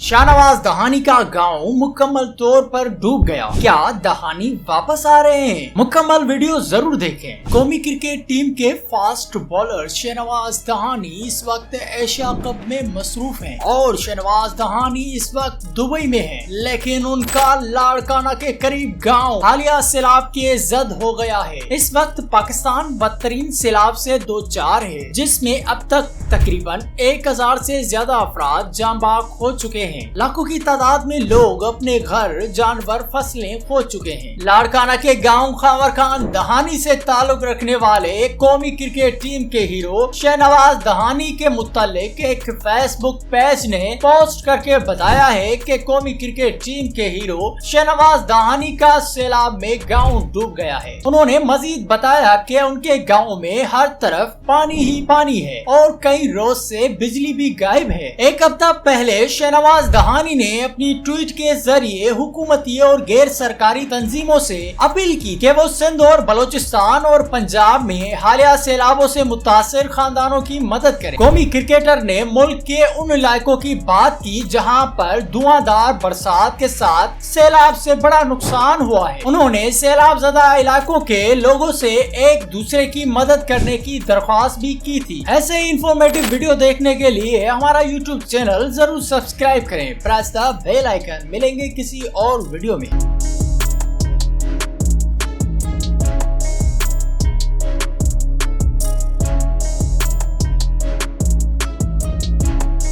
शाहनवाज दहानी का गांव मुकम्मल तौर पर डूब गया। क्या दहानी वापस आ रहे हैं? मुकम्मल वीडियो जरूर देखें। कौमी क्रिकेट टीम के फास्ट बॉलर शाहनवाज दहानी इस वक्त एशिया कप में मसरूफ हैं और शाहनवाज दहानी इस वक्त दुबई में हैं, लेकिन उनका लाड़काना के करीब गांव हालिया सैलाब के जद हो गया है। इस वक्त पाकिस्तान बदतरीन सैलाब से दो चार है, जिसमें अब तक तकरीबन 1000 से ज्यादा अफराद जान बाग हो चुके हैं। लाखों की तादाद में लोग अपने घर, जानवर, फसलें खो चुके हैं। लाड़काना के गांव खावर खान दहानी से ताल्लुक रखने वाले कौमी क्रिकेट टीम के हीरो शाहनवाज दहानी के मुतालिक एक फेसबुक पेज ने पोस्ट करके बताया है कि कौमी क्रिकेट टीम के हीरो शाहनवाज दहानी का सैलाब में गांव डूब गया है। उन्होंने मजीद बताया कि उनके गांव में हर तरफ पानी ही पानी है और कई रोज से बिजली भी गायब है। एक हफ्ता पहले शाहनवाज दहानी ने अपनी ट्वीट के जरिए हुकूमती और गैर सरकारी तंजीमों से अपील की कि वो सिंध और बलोचिस्तान और पंजाब में हालिया सैलाबों से मुतासिर खानदानों की मदद करें। कौमी क्रिकेटर ने मुल्क के उन इलाकों की बात की जहां पर धुआंधार बरसात के साथ सैलाब से बड़ा नुकसान हुआ है। उन्होंने सैलाब ज़दा इलाकों के लोगों से एक दूसरे की मदद करने की दरख्वास्त भी की थी। ऐसे इंफॉर्मेटिव वीडियो देखने के लिए हमारा यूट्यूब चैनल जरूर सब्सक्राइब करें। Press the bell icon. मिलेंगे किसी और वीडियो में।